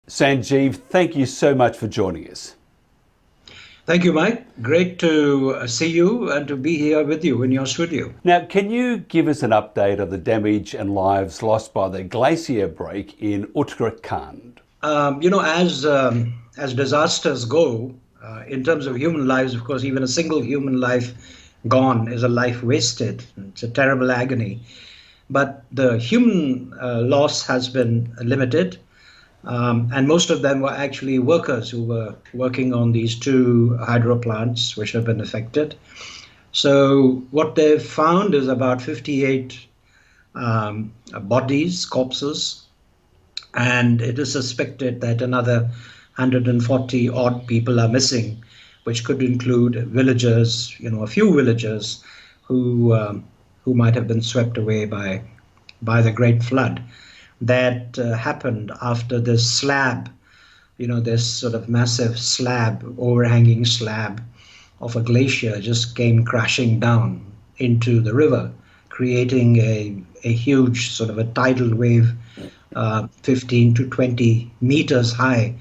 Sanjeev, thank you so much for joining us. Thank you, Mike. Great to see you and to be here with you in your studio. Now, can you give us an update of the damage and lives lost by the glacier break in Uttarakhand? As disasters go, in terms of human lives, of course, even a single human life gone is a life wasted. It's a terrible agony. But the human loss has been limited. And most of them were actually workers who were working on these two hydro plants which have been affected. So what they've found is about 58 bodies, corpses, and it is suspected that another 140 odd people are missing, which could include villagers, a few villagers who might have been swept away by the Great Flood that happened after this slab, this sort of massive slab, overhanging slab of a glacier just came crashing down into the river, creating a huge sort of a tidal wave, 15 to 20 meters high,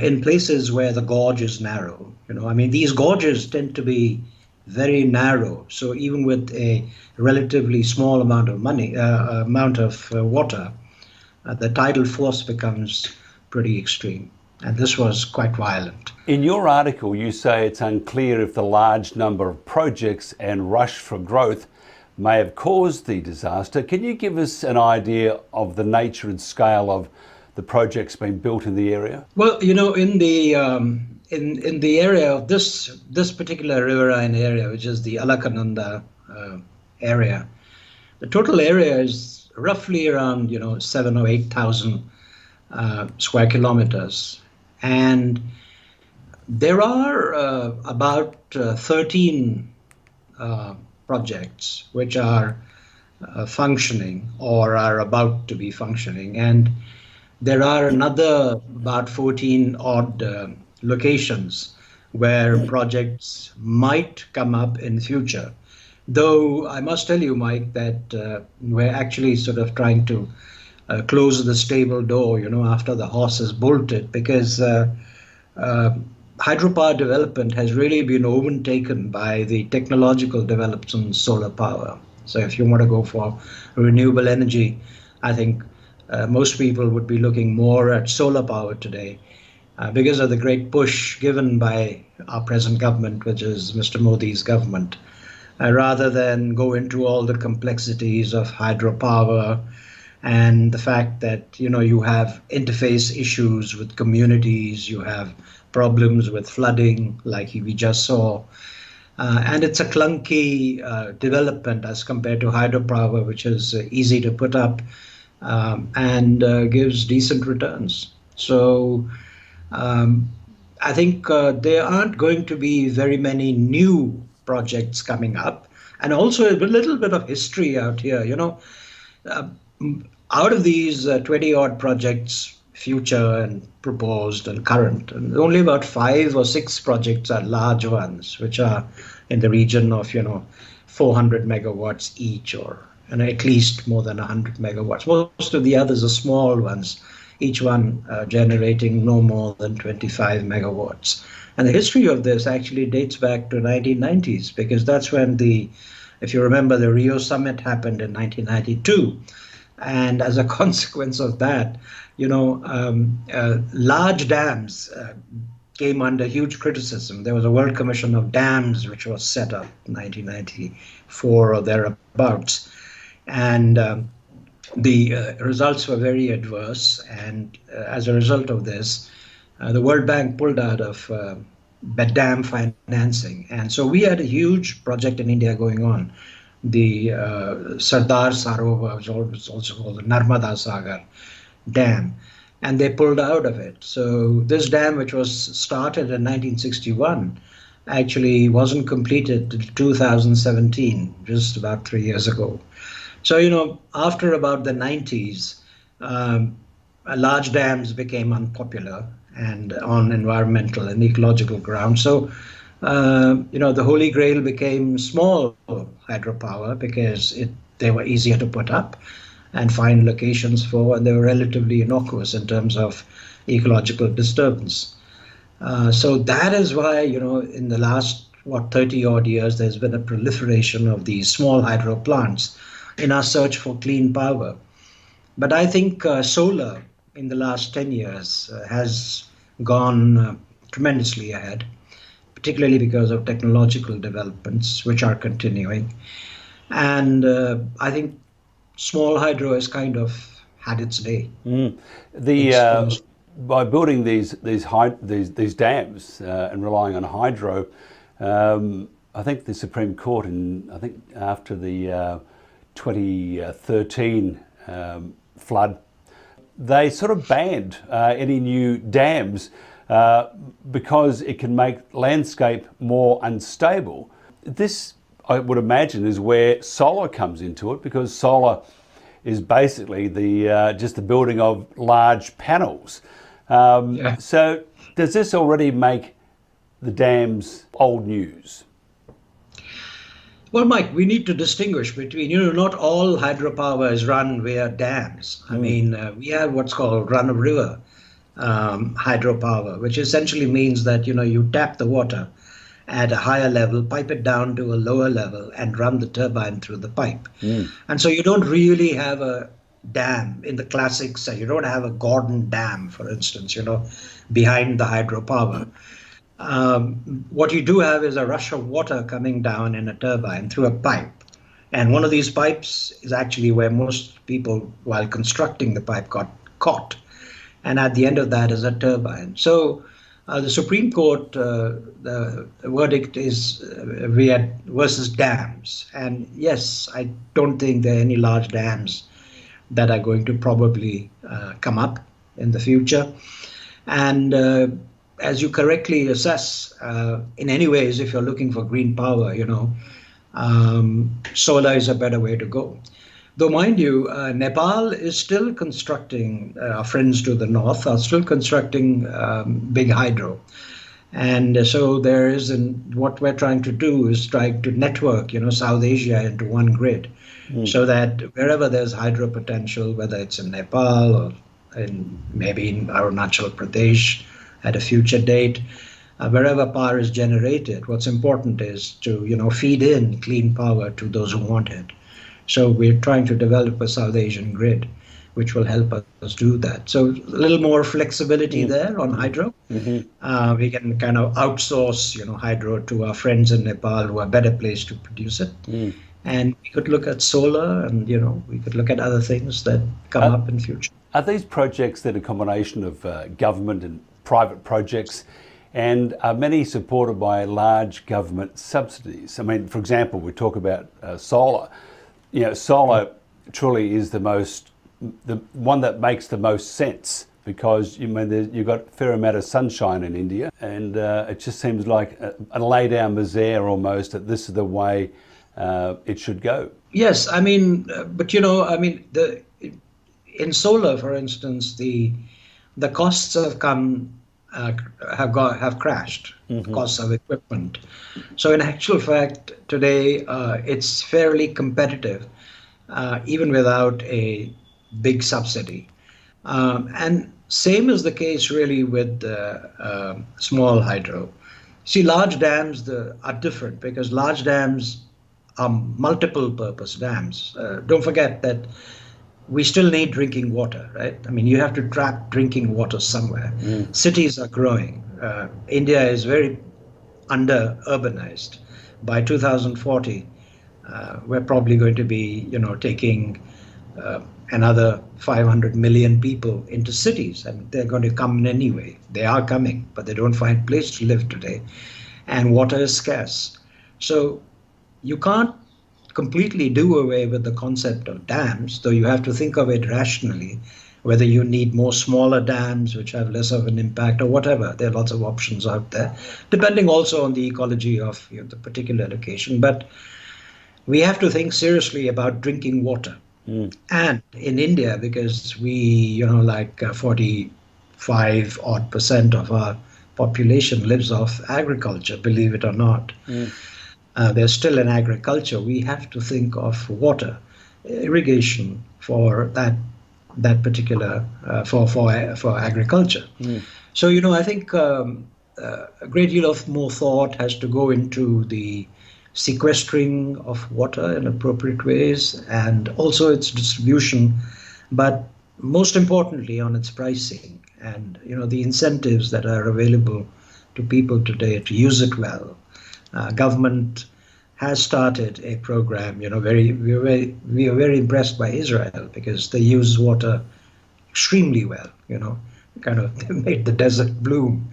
in places where the gorge is narrow. These gorges tend to be very narrow. So even with a relatively small amount of water, the tidal force becomes pretty extreme. And this was quite violent. In your article, you say it's unclear if the large number of projects and rush for growth may have caused the disaster. Can you give us an idea of the nature and scale of the projects being built in the area? Well, in the area of this particular riverine area, which is the Alakananda area, the total area is roughly around 7,000 or 8,000 square kilometers, and there are about 13 projects which are functioning or are about to be functioning, and there are another about 14 odd locations where projects might come up in future. Though I must tell you, Mike, that we're actually sort of trying to close the stable door, after the horse is bolted, because hydropower development has really been overtaken by the technological developments in solar power. So if you want to go for renewable energy, I think most people would be looking more at solar power today because of the great push given by our present government, which is Mr. Modi's government, rather than go into all the complexities of hydropower and the fact that, you have interface issues with communities, you have problems with flooding like we just saw. And it's a clunky development as compared to hydropower, which is easy to put up and gives decent returns. So I think there aren't going to be very many new projects coming up. And also a little bit of history out here, out of these 20 odd projects, future and proposed and current, and only about 5 or 6 projects are large ones, which are in the region of 400 megawatts each, or at least more than 100 megawatts. Most of the others are small ones, each one generating no more than 25 megawatts. And the history of this actually dates back to 1990s, because that's when if you remember, the Rio summit happened in 1992. And as a consequence of that, large dams came under huge criticism. There was a World Commission of Dams, which was set up in 1994 or thereabouts. And the results were very adverse. And as a result of this, the World Bank pulled out of dam financing. And so we had a huge project in India going on. The Sardar Sarovar, which was also called the Narmada Sagar Dam, and they pulled out of it. So this dam, which was started in 1961, actually wasn't completed till 2017, just about 3 years ago. So, after about the 90s, large dams became unpopular and on environmental and ecological grounds. So, the Holy Grail became small hydropower because they were easier to put up and find locations for, and they were relatively innocuous in terms of ecological disturbance. So that is why, in the last, 30 odd years, there's been a proliferation of these small hydro plants in our search for clean power. But I think solar in the last 10 years has gone tremendously ahead, particularly because of technological developments, which are continuing. And I think small hydro has kind of had its day. By building these dams and relying on hydro, I think the Supreme Court, after the 2013 flood, they sort of banned any new dams because it can make landscape more unstable. This, I would imagine, is where solar comes into it, because solar is basically just the building of large panels. So does this already make the dams old news? Well, Mike, we need to distinguish between, not all hydropower is run via dams. I mean, we have what's called run-of-river hydropower, which essentially means that, you tap the water at a higher level, pipe it down to a lower level, and run the turbine through the pipe. And so you don't really have a dam in the classic sense. You don't have a Gordon Dam, for instance, behind the hydropower. What you do have is a rush of water coming down in a turbine through a pipe. And one of these pipes is actually where most people, while constructing the pipe, got caught. And at the end of that is a turbine. So the Supreme Court, the verdict is versus dams. And yes, I don't think there are any large dams that are going to probably come up in the future. And as you correctly assess, in any ways, if you're looking for green power, solar is a better way to go. Though, mind you, Nepal is still constructing, our friends to the north are still constructing big hydro. And so what we're trying to do is try to network, South Asia into one grid, so that wherever there's hydro potential, whether it's in Nepal or maybe in Arunachal Pradesh at a future date, wherever power is generated, what's important is to, feed in clean power to those who want it. So we're trying to develop a South Asian grid, which will help us do that. So a little more flexibility there on hydro. We can kind of outsource, hydro to our friends in Nepal who are better placed to produce it. And we could look at solar, and we could look at other things that come up in future. Are these projects that a combination of government and private projects, and are many supported by large government subsidies? I mean, for example, we talk about solar. Solar truly is the one that makes the most sense, because you've got a fair amount of sunshine in India, and it just seems like a lay down misère almost that this is the way it should go. Yes, I mean, but in solar, for instance, the costs have have crashed. The costs of equipment. So in actual fact, today it's fairly competitive, even without a big subsidy. And same is the case really with small hydro. See, large dams are different, because large dams are multiple purpose dams. Don't forget that we still need drinking water, right? I mean, you have to trap drinking water somewhere. Cities are growing. India is very under-urbanized. By 2040, we're probably going to be, taking another 500 million people into cities. I mean, they're going to come in anyway. They are coming, but they don't find a place to live today. And water is scarce. So you can't completely do away with the concept of dams, though you have to think of it rationally, whether you need more smaller dams which have less of an impact or whatever. There are lots of options out there, depending also on the ecology of the particular location. But we have to think seriously about drinking water. And in India, because we, 45 odd % of our population lives off agriculture, believe it or not. There's still an agriculture. We have to think of water, irrigation for that that particular for agriculture. So I think a great deal of more thought has to go into the sequestering of water in appropriate ways and also its distribution, but most importantly on its pricing and the incentives that are available to people today to use it well. Government has started a program. We are very impressed by Israel because they use water extremely well. Kind of they made the desert bloom,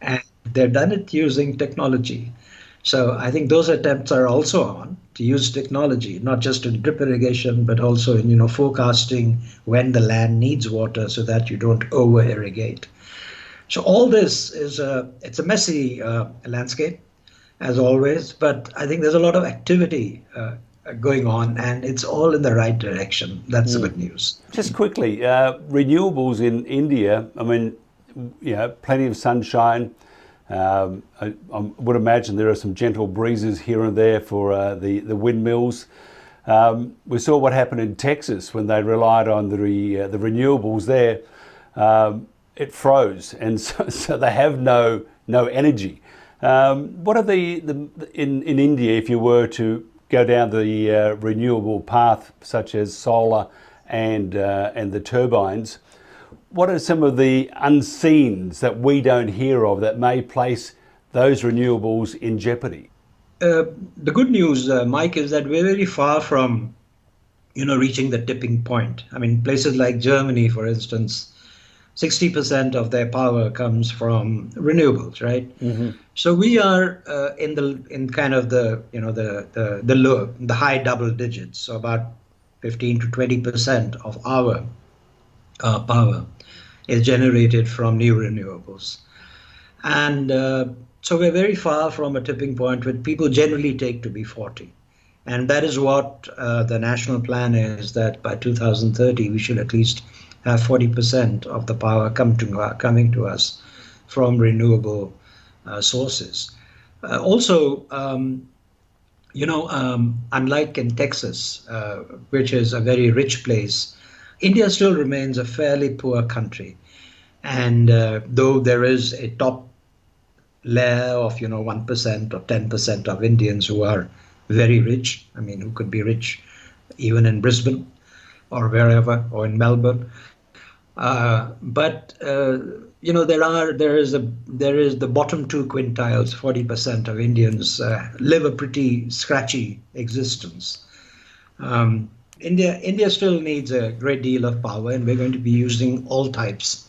and they've done it using technology. So I think those attempts are also on to use technology, not just in drip irrigation, but also in forecasting when the land needs water so that you don't over irrigate. So all this it's a messy landscape, as always, but I think there's a lot of activity going on, and it's all in the right direction. That's the good news. Just quickly, renewables in India, I mean, plenty of sunshine. I would imagine there are some gentle breezes here and there for the windmills. We saw what happened in Texas when they relied on the renewables there. It froze, and so they have no energy. What are in India, if you were to go down the renewable path, such as solar and the turbines, what are some of the unseens that we don't hear of that may place those renewables in jeopardy? The good news, Mike, is that we're very far from, reaching the tipping point. I mean, places like Germany, for instance, 60% of their power comes from renewables, right? So we are in kind of the high double digits, so about 15 to 20% of our power is generated from new renewables. And so we're very far from a tipping point which people generally take to be 40. And that is what the national plan is, that by 2030 we should at least have 40% of the power coming to us from renewable sources. Also, unlike in Texas, which is a very rich place, India still remains a fairly poor country. And though there is a top layer of 1% or 10% of Indians who are very rich, I mean, who could be rich even in Brisbane or wherever, or in Melbourne. But there is the bottom 2 quintiles. 40% of Indians live a pretty scratchy existence. India still needs a great deal of power, and we're going to be using all types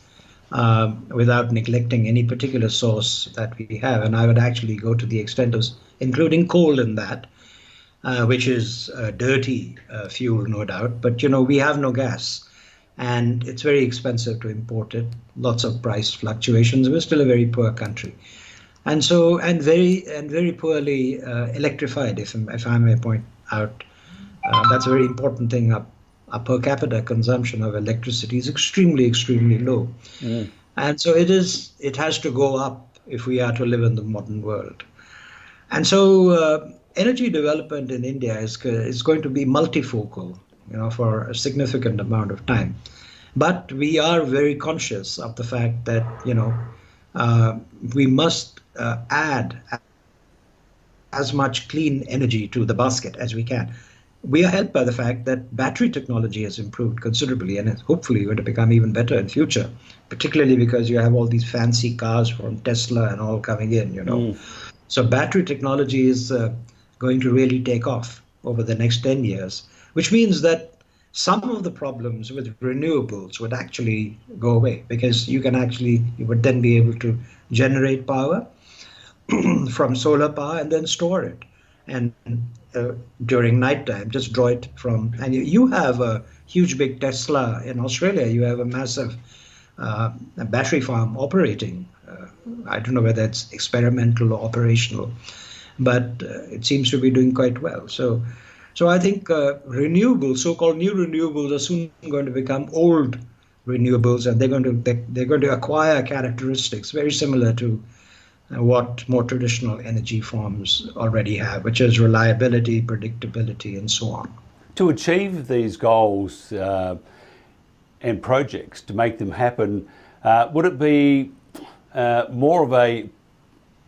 without neglecting any particular source that we have. And I would actually go to the extent of including coal in that, which is dirty fuel, no doubt. But we have no gas, and it's very expensive to import it. Lots of price fluctuations. We're still a very poor country, and very poorly electrified. If I may point out, that's a very important thing. Our per capita consumption of electricity is extremely, extremely low, and so it has to go up if we are to live in the modern world. And so energy development in India is going to be multifocal, for a significant amount of time. But we are very conscious of the fact that, we must add as much clean energy to the basket as we can. We are helped by the fact that battery technology has improved considerably, and it's hopefully going to become even better in future, particularly because you have all these fancy cars from Tesla and all coming in, So battery technology is going to really take off over the next 10 years, which means that some of the problems with renewables would actually go away, because you would then be able to generate power from solar power and then store it. And during nighttime, just draw it from, and you have a huge big Tesla in Australia. You have a massive battery farm operating. I don't know whether it's experimental or operational, but it seems to be doing quite well. So I think renewables, so-called new renewables, are soon going to become old renewables, and they're going to acquire characteristics very similar to what more traditional energy forms already have, which is reliability, predictability, and so on. To achieve these goals, and projects to make them happen, would it be more of a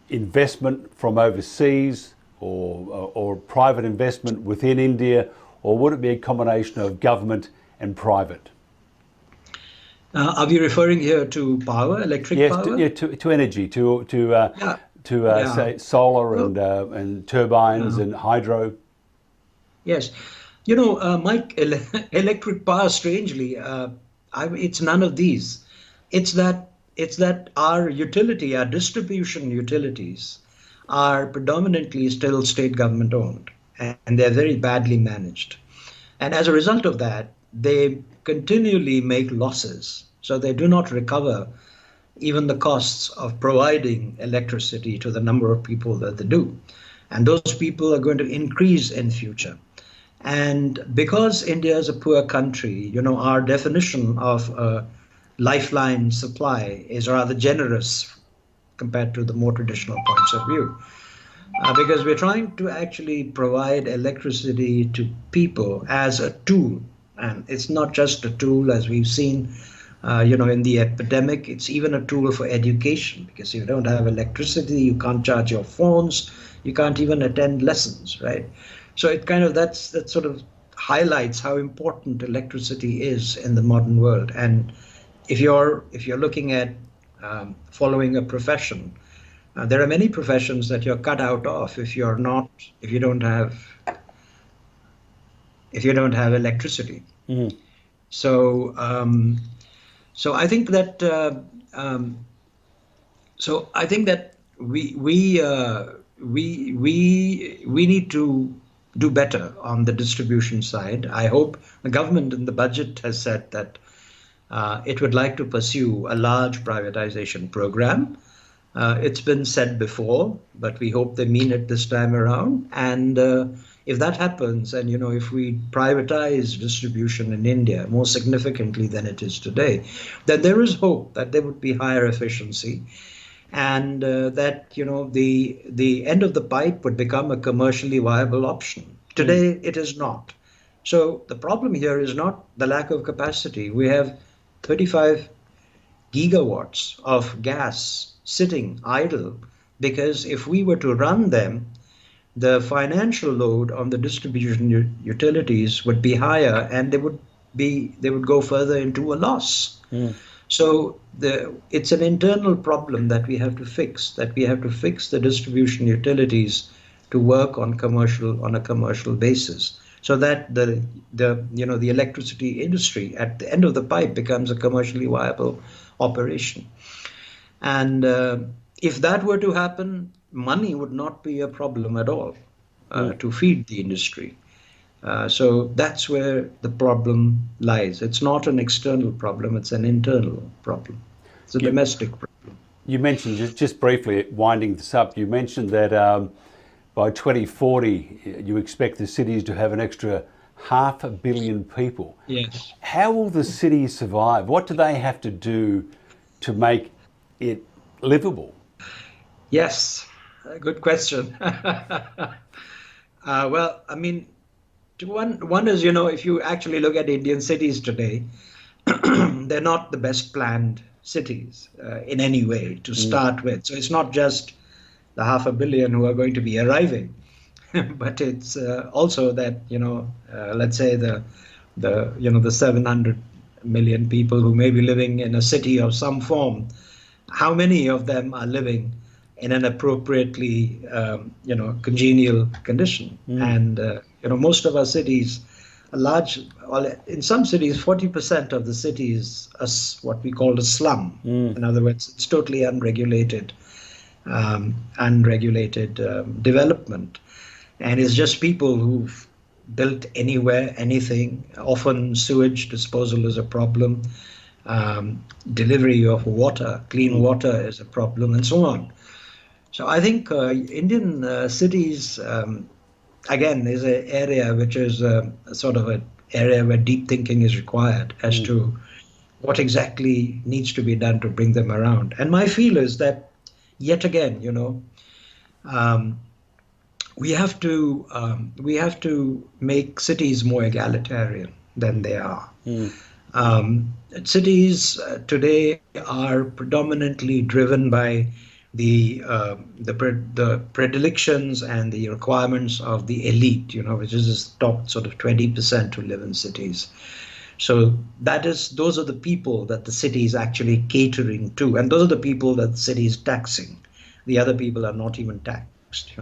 investment from overseas or private investment within India, or would it be a combination of government and private? Are we referring here to power, electric Yes, power? to energy, Yeah. Yeah. say solar Well, and turbines yeah. and hydro. Yes. Mike, electric power, strangely, it's none of these. It's that our distribution utilities are predominantly still state government owned, and they're very badly managed. And as a result of that, they continually make losses. So they do not recover even the costs of providing electricity to the number of people that they do. And those people are going to increase in future. And because India is a poor country, our definition of a lifeline supply is rather generous compared to the more traditional points of view. Because we're trying to actually provide electricity to people as a tool. And it's not just a tool, as we've seen, in the epidemic. It's even a tool for education, because if you don't have electricity, you can't charge your phones, you can't even attend lessons, right? So that sort of highlights how important electricity is in the modern world. And if you're looking at following a profession, there are many professions that you're cut out of if you don't have electricity. Mm. So I think that we need to do better on the distribution side. I hope the government in the budget has said that it would like to pursue a large privatization program. It's been said before, but we hope they mean it this time around. And if that happens, and if we privatize distribution in India more significantly than it is today, then there is hope that there would be higher efficiency, and that the end of the pipe would become a commercially viable option. Today, it is not. So the problem here is not the lack of capacity. We have 35 gigawatts of gas sitting idle, because if we were to run them, the financial load on the distribution utilities would be higher, and they would go further into a loss. So it's an internal problem that we have to fix. That we have to fix the distribution utilities to work on a commercial basis, so that the electricity industry at the end of the pipe becomes a commercially viable operation. And if that were to happen, money would not be a problem at all to feed the industry. So that's where the problem lies. It's not an external problem, it's an internal problem. It's a domestic problem. You mentioned, just briefly, winding this up, you mentioned that by 2040, you expect the cities to have an extra 500 million people. Yes. How will the cities survive? What do they have to do to make it livable? Yes, good question. Well, I mean, one is, if you actually look at Indian cities today, they're not the best planned cities in any way to start with. So it's not just the 500 million who are going to be arriving, but it's also that, let's say the 700 million people who may be living in a city of some form, how many of them are living in an appropriately, congenial condition? And, most of our cities, in some cities, 40% of the city is what we call a slum. In other words, it's totally unregulated development. And it's just people who've built anywhere, anything. Often sewage disposal is a problem. Delivery of water, clean water is a problem, and so on. So I think Indian cities, again, is an area which is sort of an area where deep thinking is required as to what exactly needs to be done to bring them around. And my feel is that, yet again, we have to make cities more egalitarian than they are. Cities today are predominantly driven by the predilections and the requirements of the elite, which is this top sort of 20% who live in cities. So those are the people that the city is actually catering to, and those are the people that the city is taxing. The other people are not even taxed.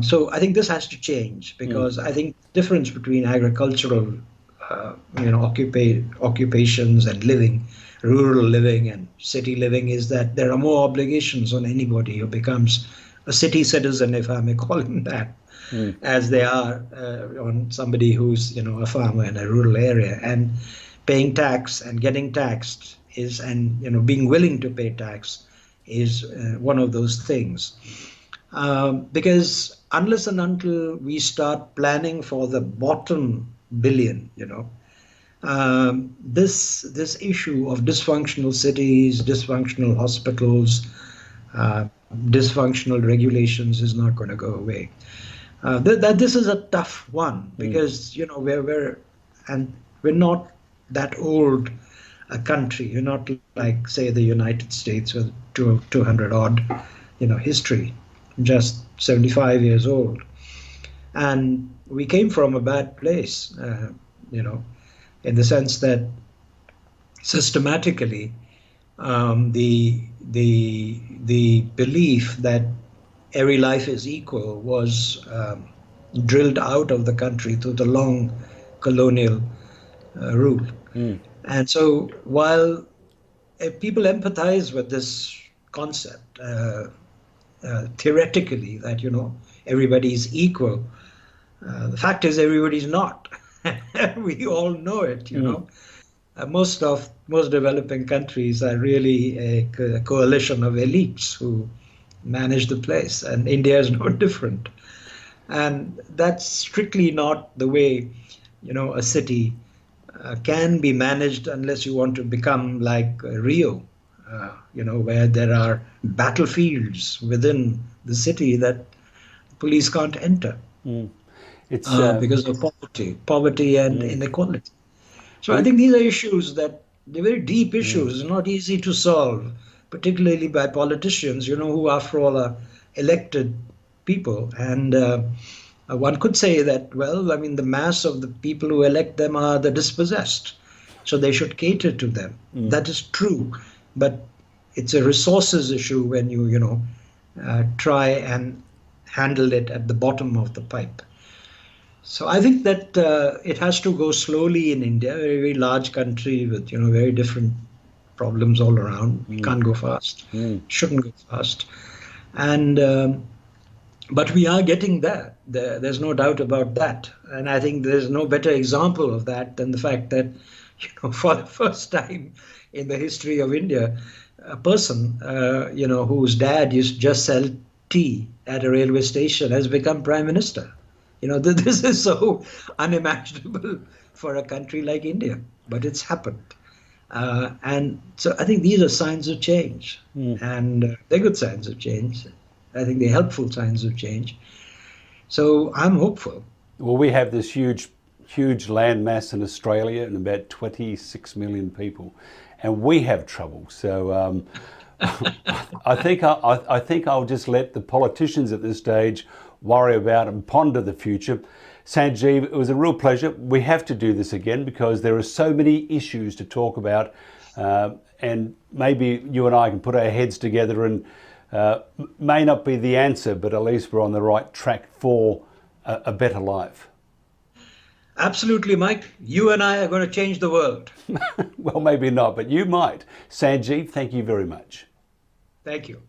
So I think this has to change, because I think the difference between agricultural, occupations and living, rural living and city living, is that there are more obligations on anybody who becomes a city citizen, if I may call him that, as they are on somebody who's a farmer in a rural area. And paying tax and getting taxed and being willing to pay tax is one of those things. Because unless and until we start planning for the bottom billion, this issue of dysfunctional cities, dysfunctional hospitals, dysfunctional regulations is not going to go away. This is a tough one, because we're not that old a country. You're not like, say, the United States with 200 odd history, just 75 years old. And we came from a bad place, in the sense that systematically the belief that every life is equal was drilled out of the country through the long colonial rule. And so while people empathize with this concept, theoretically, that everybody is equal, the fact is everybody's not. We all know it. Most developing countries are really a coalition of elites who manage the place, and India is no different. And that's strictly not the way a city can be managed, unless you want to become like Rio, where there are battlefields within the city that police can't enter. It's because of poverty and inequality. So I think these are issues that they're very deep issues, not easy to solve, particularly by politicians, who after all are elected people. And one could say that, well, I mean, the mass of the people who elect them are the dispossessed, so they should cater to them. That is true, but it's a resources issue when you try and handle it at the bottom of the pipe. So I think that it has to go slowly in India, a very, very large country with very different problems all around. Can't go fast, shouldn't go fast, and but we are getting there. There's no doubt about that. And I think there's no better example of that than the fact that for the first time in the history of India, a person whose dad used to just sell tea at a railway station has become prime minister. This is so unimaginable for a country like India, but it's happened. And so I think these are signs of change, and they're good signs of change. I think they're helpful signs of change. So I'm hopeful. Well, we have this huge land mass in Australia, and about 26 million people, and we have trouble. So I think I'll just let the politicians at this stage worry about and ponder the future. Sanjeev, it was a real pleasure. We have to do this again because there are so many issues to talk about, and maybe you and I can put our heads together and may not be the answer, but at least we're on the right track for a better life. Absolutely, Mike. You and I are going to change the world. Well, maybe not, but you might. Sanjeev, thank you very much. Thank you.